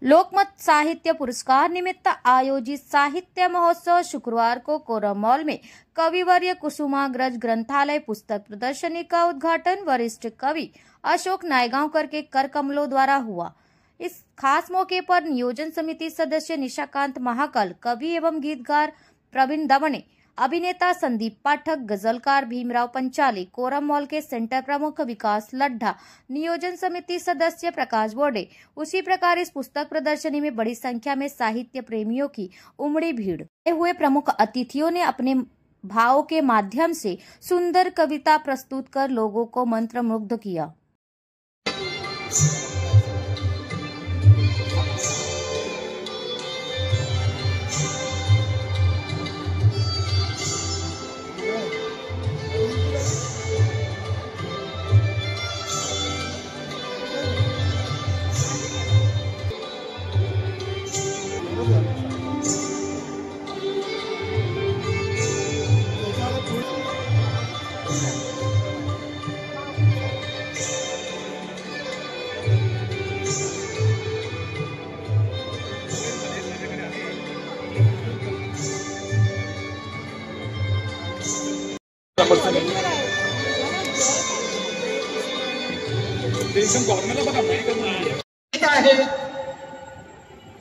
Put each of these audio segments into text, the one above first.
लोकमत साहित्य पुरस्कार निमित्त आयोजित साहित्य महोत्सव शुक्रवार को कोरम मॉल में कविवर्य कुसुमाग्रज ग्रंथालय पुस्तक प्रदर्शनी का उद्घाटन वरिष्ठ कवि अशोक नायगांवकर के कर कमलों द्वारा हुआ। इस खास मौके पर नियोजन समिति सदस्य निशाकांत महाकाल, कवि एवं गीतकार प्रवीण दमने, अभिनेता संदीप पाठक, गजलकार भीमराव पंचाली, कोरम मॉल के सेंटर प्रमुख विकास लड्ढा, नियोजन समिति सदस्य प्रकाश बोर्डे। उसी प्रकार इस पुस्तक प्रदर्शनी में बड़ी संख्या में साहित्य प्रेमियों की उमड़ी भीड़ हुए प्रमुख अतिथियों ने अपने भाव के माध्यम से सुंदर कविता प्रस्तुत कर लोगों को मंत्रमुग्ध किया।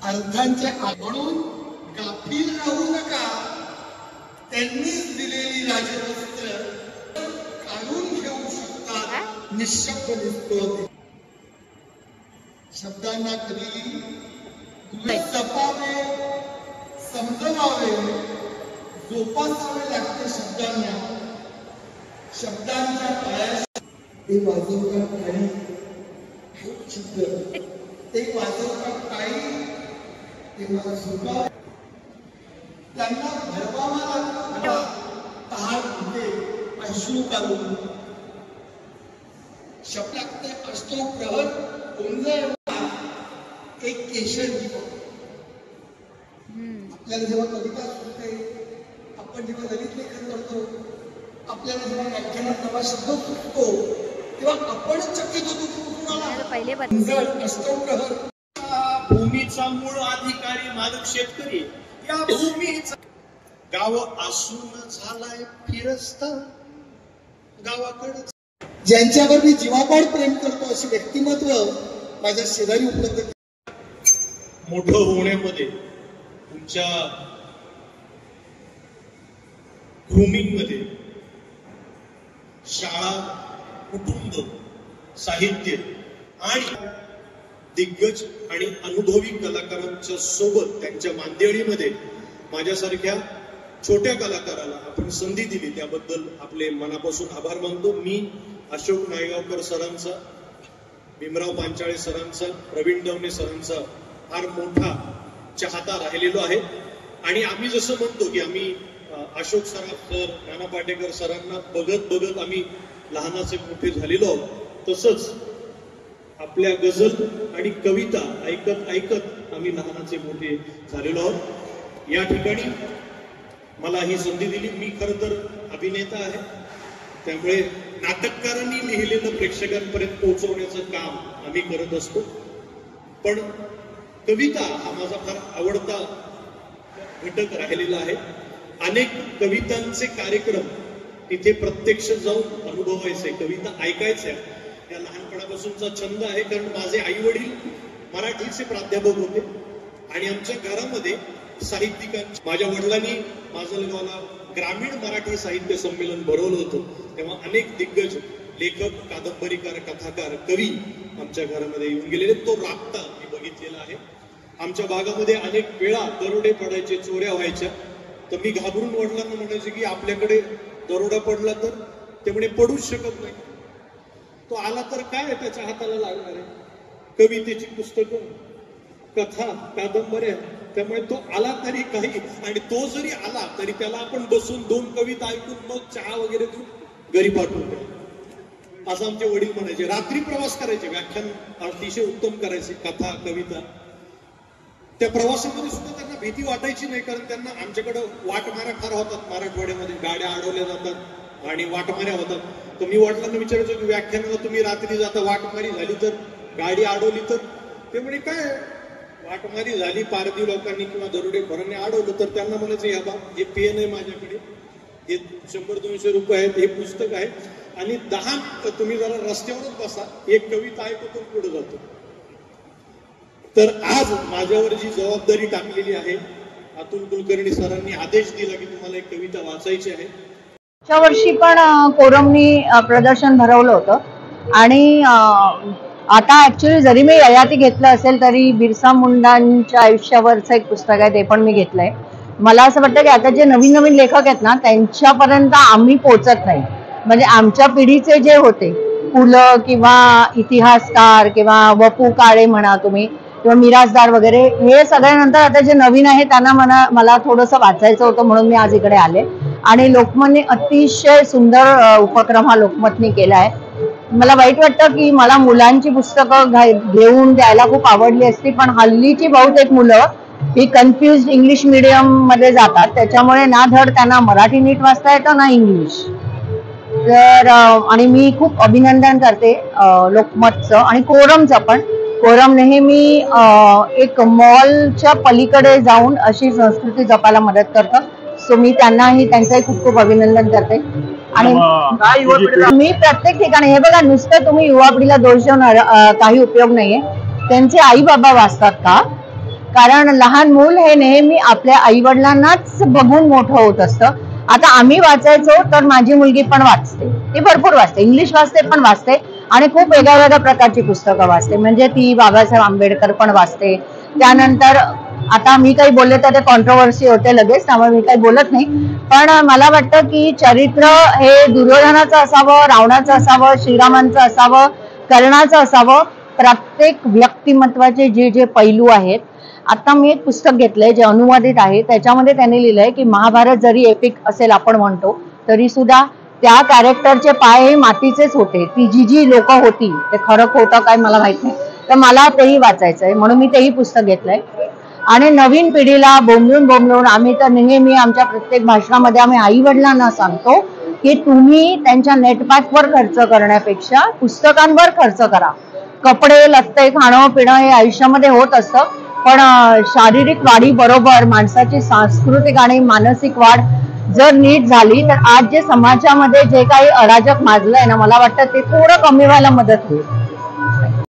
अर्थांचे म्हणून गाफील राहू नका। त्यांनीच दिलेली राजवस्त्र काढून घेऊ शकतात। निशब्द निस्तोते शब्दांना कधी जपावे, समजवावे, जोपासावे लागते। शब्दांच्या पायाशी ते वाजवतात टाळी, शब्द ते वाजवतात टाळी, तेव्हा सुद्धा त्यांना भरवावा लागतो। तहान होते अश्रू काढून शब्दात ते असतो प्रहर उंजळ एक केशर दीपक। आपल्याला जेव्हा कविता सुचते, आपण जेव्हा ललित लेखन करतो, आपल्याला जेव्हा व्याख्यानात नवा शब्द सुचतो, तेव्हा आपण चकित होतो की कुठून असतो प्रहर। भूमीचा मूळ अधिकारी मालक शेतकरी, या भूमीचा गाव असून झालाय फिरस्ता गावाकडे। ज्यांच्यावर मी जीवापाड प्रेम करतो अशी व्यक्तिमत्व माझ्या शेजारी उपलब्ध। मोठं होण्यामध्ये तुमच्या ग्रूमिंगमध्ये शाळा, कुटुंब, साहित्य आणि दिग्गज आणि अनुभवी कलाकारांच्या सोबत त्यांच्या मांदियाळीमध्ये माझ्यासारख्या छोट्या कलाकाराला आपण संधी दिली, त्याबद्दल आपले मनापासून आभार मानतो। मी अशोक नायगांवकर सरांचा, भीमराव पांचाळे सरांचा, प्रवीण दमने सरांचा फार मोठा चाहता राहिलेलो आहे। आणि आम्ही जसं म्हणतो की आम्ही अशोक सर, नाना पाटेकर सरांना बघत बघत आम्ही लहानाचे मोठे झालेलो आहोत, तसंच आपल्या गझल आणि कविता ऐकत ऐकत आम्ही लहानाचे मोठे झालेलो आहोत। या ठिकाणी मला ही संधी दिली। मी खरं तर अभिनेता आहे, त्यामुळे नाटककारांनी लिहिलेलं प्रेक्षकांपर्यंत पोहोचवण्याचं काम आम्ही करत असतो। पण कविता हा माझा फार आवडता घटक राहिलेला आहे। अनेक कवितांचे कार्यक्रम तिथे प्रत्यक्ष जाऊन अनुभवायचे, कविता ऐकायच्या, या लहानपणापासूनचा छंद आहे। कारण माझे आई वडील मराठीचे प्राध्यापक होते आणि आमच्या घरामध्ये साहित्यिकांची, माझ्या वडिलांनी माजलगावला ग्रामीण मराठी साहित्य संमेलन भरवलं होतं, तेव्हा अनेक दिग्गज लेखक, कादंबरीकार, कथाकार, कवी आमच्या घरामध्ये येऊन गेलेले। तो राबता मी बघितलेला आहे। आमच्या भागामध्ये अनेक वेळा दरोडे पडायचे, चोऱ्या व्हायच्या, तर मी घाबरून वडिलांना म्हणायचे की आपल्याकडे दरोडा पडला तर ते म्हणे पडूच शकत नाही, तो आला तर काय त्याच्या हाताला लागणार आहे। कवितेची पुस्तकं, कथा, कादंबऱ्या, त्यामुळे तो आला तरी काही, आणि तो जरी आला तरी त्याला आपण बसून 2 कविता ऐकून मग चहा वगैरे देऊन घरी पाठवून द्या, असं आमचे वडील म्हणायचे। रात्री प्रवास करायचे, व्याख्यान अतिशय उत्तम करायचे, कथा, कविता। त्या प्रवासामध्ये सुद्धा त्यांना भीती वाटायची नाही, कारण त्यांना आमच्याकडे वाटमाऱ्या फार होतात मराठवाड्यामध्ये, गाड्या अडवल्या जातात आणि वाटमाऱ्या होतात। तर मी वडिलांना विचारायचो की व्याख्यानाला तुम्ही रात्री जाता, वाटमारी झाली तर, गाडी अडवली तर, ते म्हणे काय पाठमारी झाली पारधी लोकांनी किंवा दरोडेखोरांनी अडवलं तर त्यांना म्हणायचं या बा हे पेन आहे माझ्याकडे, हे 100-200 रुपये आहेत, हे पुस्तक आहे आणि 10 तुम्ही जरा रस्त्यावरच बसा, एक कविता ऐकतो पुढे जातो. तर आज माझ्यावर जी जबाबदारी टाकलेली आहे, अतुल कुलकर्णी सरांनी आदेश दिला की तुम्हाला एक कविता वाचायची आहे. च्या वर्षी पण कोरमनी प्रदर्शन भरवलं होतं आणि आता ऍक्च्युली जरी मी ययाती घेतलं असेल तरी बिरसा मुंडांच्या आयुष्यावरचं एक पुस्तक आहे ते पण मी घेतलंय. मला असं वाटतं की आता जे नवीन नवीन लेखक आहेत ना त्यांच्यापर्यंत आम्ही पोहोचत नाही. म्हणजे आमच्या पिढीचे जे होते पु ल किंवा इतिहासकार किंवा वपू काळे म्हणा तुम्ही किंवा मिरासदार वगैरे, हे सगळ्यानंतर आता जे नवीन आहे त्यांना मला थोडंसं वाचायचं होतं म्हणून मी आज इकडे आले. आणि लोकमतने अतिशय सुंदर उपक्रम हा लोकमतने केला आहे. मला वाईट वाटतं की मला मुलांची पुस्तकं घेऊन द्यायला खूप आवडली असती, पण हल्लीची बहुतेक मुलं ही कन्फ्युज इंग्लिश मीडियम मध्ये जातात, त्याच्यामुळे ना धड त्यांना मराठी नीट वाचता येतं ना इंग्लिश. तर आणि मी खूप अभिनंदन करते लोकमतचं आणि कोरमचं पण. कोरम नेहमी एक मॉलच्या पलीकडे जाऊन अशी संस्कृती जपायला मदत करतं. सो मी त्यांनाही त्यांचंही खूप खूप अभिनंदन करते. आणि मी प्रत्येक ठिकाणी हे बघा, नुसतं तुम्ही युवा पिढीला दोष देऊन काही उपयोग नाहीये. त्यांचे आई बाबा वाचतात का? कारण लहान मूल हे नेहमी आपल्या आई वडिलांनाच बघून मोठं होत असतं. आता आम्ही वाचायचो तर माझी मुलगी पण वाचते, ती भरपूर वाचते, इंग्लिश वाचते पण वाचते आणि खूप वेगळ्या वेगळ्या प्रकारची पुस्तकं वाचते. म्हणजे ती बाबासाहेब आंबेडकर पण वाचते. त्यानंतर आता मी काही बोलले तर ते कॉन्ट्रोवर्सी होते लगेच, त्यामुळे मी काही बोलत नाही. पण मला वाटतं की चरित्र हे दुर्योधनाचं असावं, रावणाचं असावं, श्रीरामांचं असावं, कर्णाचं असावं. प्रत्येक व्यक्तिमत्वाचे जे जे पैलू आहेत. आता मी एक पुस्तक घेतलंय जे अनुवादित आहे, त्याच्यामध्ये त्यांनी लिहिलंय की महाभारत जरी एपिक असेल आपण म्हणतो तरी सुद्धा त्या कॅरेक्टरचे पाय हे मातीचेच होते. ती जी लोक होती ते खरं होतं काय मला माहित नाही, तर मला तेही वाचायचंय म्हणून मी तेही पुस्तक घेतलंय. आणि नवीन पिढीला बोंबलून आम्ही तर नेहमी आमच्या प्रत्येक भाषणामध्ये आम्ही आई वडिलांना सांगतो की तुम्ही त्यांच्या नेटपॅकवर खर्च करण्यापेक्षा पुस्तकांवर खर्च करा. कपडे लत्ते खाणं पिणं हे आयुष्यामध्ये होत असतं, पण शारीरिक वाढी बरोबर माणसाची सांस्कृतिक आणि मानसिक वाढ जर नीट झाली तर आज जे समाजामध्ये जे काही अराजक माजलंय ना, मला वाटतं ते थोडं कमी व्हायला मदत होईल.